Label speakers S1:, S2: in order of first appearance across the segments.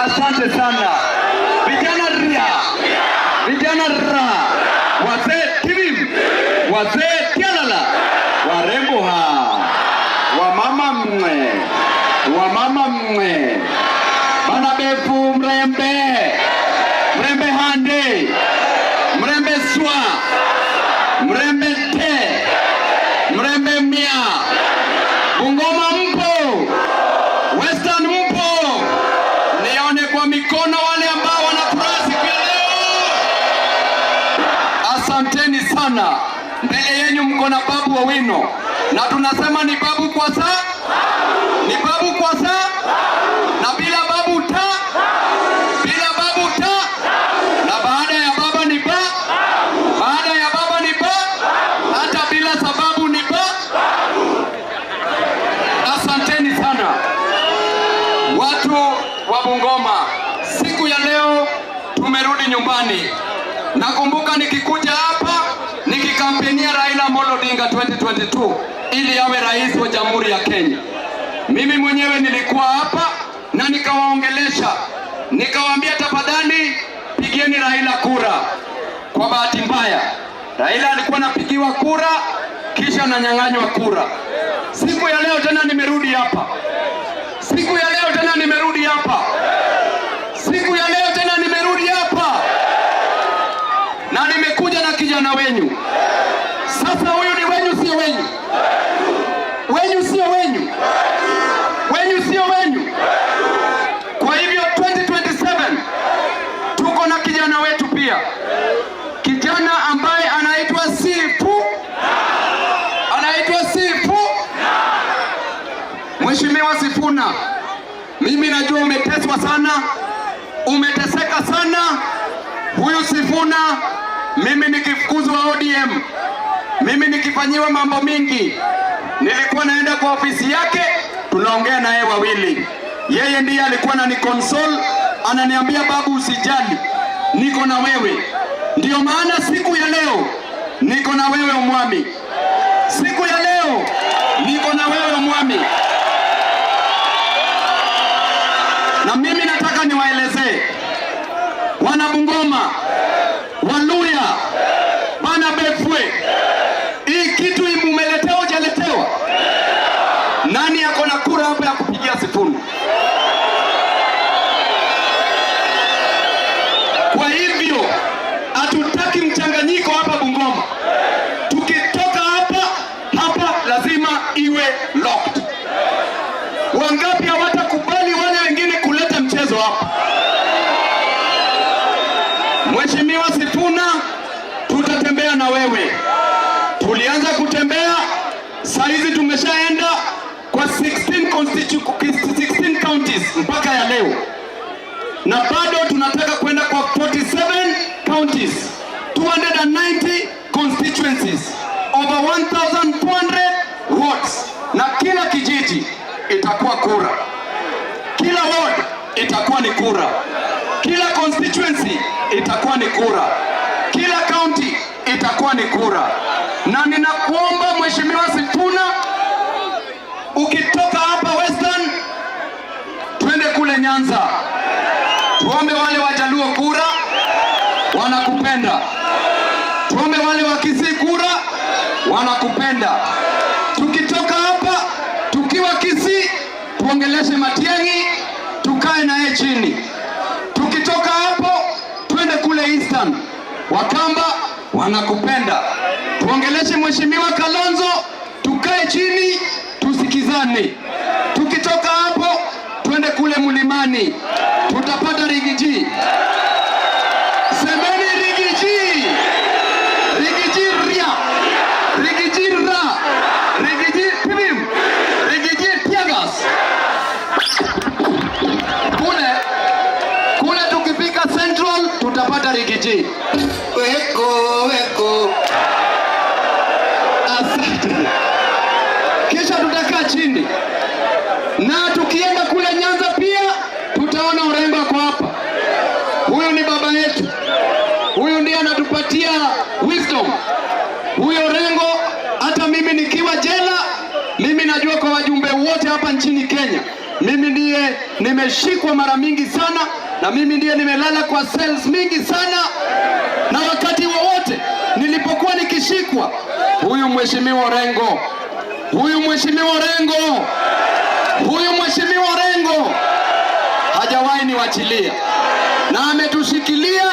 S1: Asante sana. Vijana ria. Vijana ra. Wazee timim. Wazee tialala. Warembo ha. Wamama mwe. Wamama mwe. Bana befu mrembe. Mrembe hande. Mrembe swa. Mrembe te. Mrembe mia. Bungoma mpo. Western mpo. Nione kwa mikono wale ambao wanafurahi siku ya leo. Asanteni sana. Mbele yenu mko na Babu Owino. Na tunasema ni babu kwa saa. Ni babu kwa saa. Na bila babu ta. Bila babu ta. Na baada ya baba ni ba. Baada ya baba ni ba. Hata bila sababu ni ba. Asanteni sana. Watu wa Bungoma, siku ya leo tumerudi nyumbani. Nakumbuka nikikuja hapa nikikampenia Raila Amolo Odinga 2022 ili awe rais wa Jamhuri ya Kenya. Mimi mwenyewe nilikuwa hapa na nikawaongelesha. Nikawaambia tafadhali pigieni Raila kura. Kwa bahati mbaya, Raila alikuwa anapigiwa kura kisha ananyang'anywa kura. Siku ya leo tena nimerudi hapa. Siku ya leo tena nimerudi hapa. Siku ya leo tena nimerudi hapa. Na nimekuja na kijana wenyu. Sasa huyu ni wenyu sio wenyu? Wenyu sio wenyu? Wenyu sio wenyu? Kwa hivyo 2027 tuko na kijana wetu pia. Kijana ambaye anaitwa Sifu. Anaitwa Sifu. Mheshimiwa Sifuna, mimi najua umeteswa sana, umeteseka sana. Huyu Sifuna, mimi nikifukuzwa ODM, mimi nikifanyiwa mambo mingi, nilikuwa naenda kwa ofisi yake, tunaongea naye wawili. Yeye ndiye alikuwa ananiconsole, ananiambia babu usijali, niko na wewe. Ndio maana siku ya leo niko na wewe Omwami. Siku ya leo niko na wewe Omwami. Na mimi nataka niwaelezee wana Bungoma, Waluya, bana Befwe, hii kitu imumeletewa hujaletewa? Nani yako na kura hapa ya kupigia Sifuna? Kwa hivyo hatutaki mchanganyiko hapa Bungoma. Tukitoka hapa lazima iwe locked. Wangapi hawatakubali wale wengine kuleta mchezo hapa? Mheshimiwa Sifuna, tutatembea na wewe. Tulianza kutembea, saizi tumeshaenda kwa 16 counties mpaka ya leo. Na bado tunataka kwenda kwa 47 counties, 290 constituencies, over 1,400 wards. Na kila kijiji itakuwa kura. Kila ward itakuwa ni kura. Kila constituency itakuwa ni kura. Kila county itakuwa ni kura. Na ninakuomba Mheshimiwa Sifuna, ukitoka hapa Western, twende kule Nyanza. Tuombe wale Wajaluo kura, wanakupenda. Tuombe wale wa Kisii kura, wanakupenda. Tukitoka hapa, tukiwa Kisii, tuongeleshe Matiang'i, tukae naye chini. Tukitoka hapo, twende kule Eastern. Wakamba wanakupenda. Tuongeleshe Mheshimiwa Kalonzo, tukae chini, tusikizane. Tukitoka hapo, twende kule Mlimani. Tutapata Rigiji. Semeni Rigiji. Rigiji ria. Rigiji ra. Rigiji pim. Rigiji tiagas. Kule tukifika Central tutapata Rigiji. Weko. Asante. Kisha tutakaa chini. Na tukienda kule Nyanza pia tutaona urembo kwa hapa. Huyu ni baba yetu. Huyu ndiye anatupatia wisdom. Huyo Rengo, hata mimi nikiwa jela, mimi najua kwa wajumbe wote hapa nchini Kenya, mimi ndiye nimeshikwa mara mingi sana, na mimi ndiye nimelala kwa cells mingi sana, na wakati wowote nilipokuwa nikishikwa, huyu mheshimiwa Orengo hajawahi niwachilia, na ametushikilia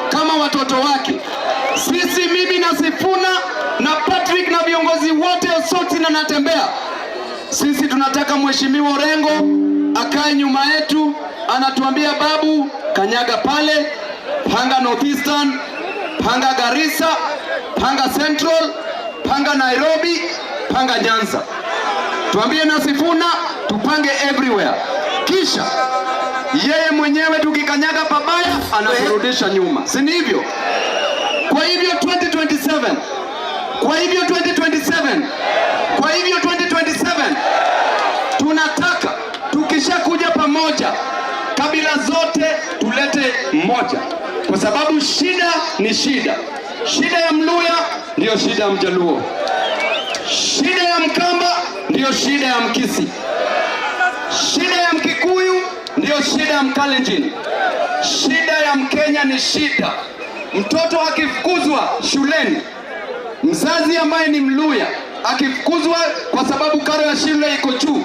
S1: kama watoto wake. Sisi, mimi na Sifuna na Patrick na viongozi wote Osoti na Natembea, sisi tunataka mheshimiwa Orengo akae nyuma yetu, anatuambia babu, kanyaga pale, panga Northeastern, panga Garissa, panga Central, panga Nairobi, panga Nyanza. Tuambie na Sifuna tupange everywhere, kisha yeye mwenyewe tukikanyaga pabaya anaturudisha nyuma, si hivyo? Kwa hivyo 2027 tunataka tukishakuja pamoja, kabila zote tulete mmoja, kwa sababu shida ni shida. Shida ya Mluya ndiyo shida ya Mjaluo, shida ya Mkamba ndiyo shida ya Mkisi, shida ya Mkikuyu ndiyo shida ya Mkalenjin. Shida ya Mkenya ni shida. Mtoto akifukuzwa shuleni, mzazi ambaye ni Mluya akifukuzwa kwa sababu karo ya shule iko juu,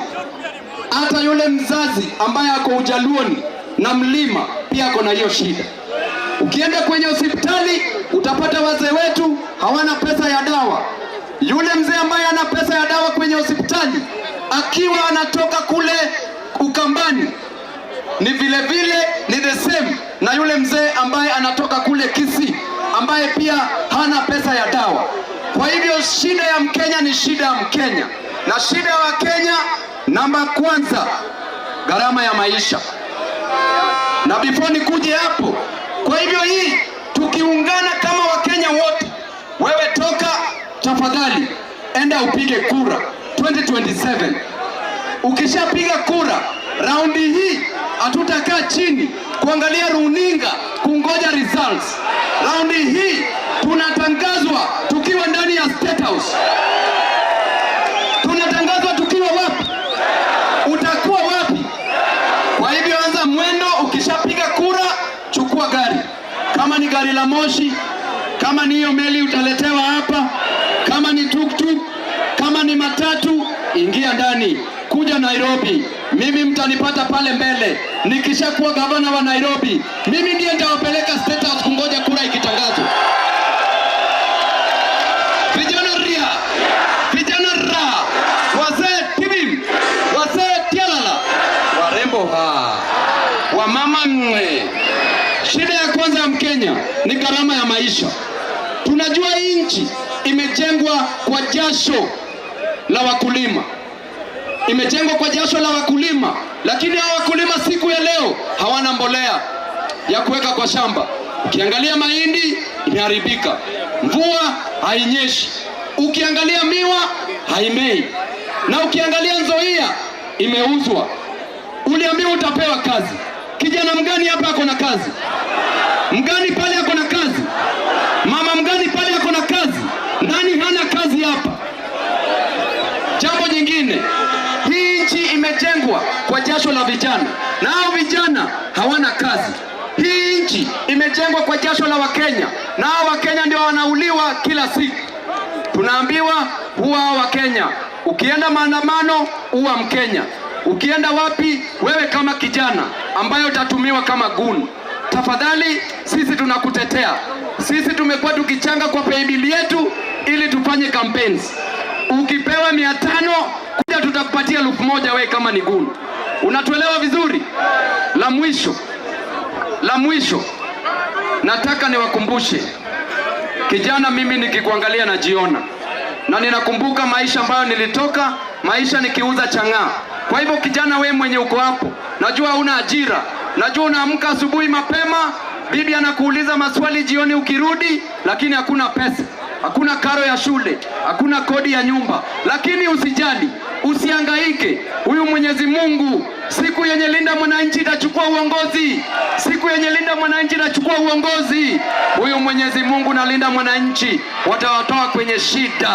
S1: hata yule mzazi ambaye ako Ujaluoni na Mlima pia ako na hiyo shida. Ukienda kwenye hospitali utapata wazee wetu hawana pesa ya dawa. Yule mzee ambaye ana pesa ya dawa kwenye hospitali akiwa anatoka kule Ukambani ni vile ni the same na yule mzee ambaye anatoka kule Kisii ambaye pia hana pesa ya dawa. Kwa hivyo shida ya Mkenya ni shida ya Mkenya, na shida ya Wakenya namba kwanza, gharama ya maisha. Na before nikuje hapo, kwa hivyo hii tukiungana kama Wakenya wote, wewe toka tafadhali enda upige kura 2027. Ukishapiga kura raundi hii hatutakaa chini kuangalia runinga kungoja results. Raundi hii tunatangazwa tukiwa ndani ya State House. Tunatangazwa tukiwa wapi? Utakuwa wapi? Kwa hivyo anza mwendo. Ukishapiga kura chukua gari, kama ni gari la moshi, kama ni hiyo meli utaletewa hapa, kama ni tuktuk, kama ni matatu, ingia ndani, kuja Nairobi. Mimi mtanipata pale mbele. Nikishakuwa gavana wa Nairobi, mimi ndiye nitawapeleka State House kungoja kura ikitangazwa. Vijana ria, vijana ra, wazee tibim, wazee tialala, warembo wamama mwe. Shida ya kwanza ya Mkenya ni gharama ya maisha. Tunajua hii nchi imejengwa kwa jasho la wakulima. Lakini hao wakulima siku ya leo hawana mbolea ya kuweka kwa shamba. Ukiangalia mahindi imeharibika, mvua hainyeshi. Ukiangalia miwa haimei, na ukiangalia Nzoia imeuzwa. Uliambiwa utapewa kazi. Kijana mgani hapa ako na kazi? Mgani pale ako na kazi? Mama mgani pale ako na kazi? Nani hana kazi hapa? Jambo jingine, hii nchi imejengwa kwa jasho la vijana, na hao vijana hawana kazi. Hii nchi imejengwa kwa jasho la Wakenya, na hao Wakenya ndio wanauliwa kila siku. Tunaambiwa huwa Wakenya, ukienda maandamano uwa Mkenya. Ukienda wapi wewe kama kijana ambaye utatumiwa kama guni? Tafadhali, sisi tunakutetea. Sisi tumekuwa tukichanga kwa paybill yetu ili tufanye campaigns. Ukipewa 500 kuja tutakupatia 1000 wewe kama ni guni. Unatuelewa vizuri? La mwisho nataka niwakumbushe kijana, mimi nikikuangalia najiona, na ninakumbuka maisha ambayo nilitoka, maisha nikiuza chang'aa. Kwa hivyo kijana, we mwenye uko hapo, najua una ajira, najua unaamka asubuhi mapema, bibi anakuuliza maswali jioni ukirudi, lakini hakuna pesa, hakuna karo ya shule, hakuna kodi ya nyumba. Lakini usijali, usihangaike. Huyu Mwenyezi Mungu siku yenye Linda Mwananchi itachukua uongozi. Huyu Mwenyezi Mungu na Linda Mwananchi watawatoa kwenye shida.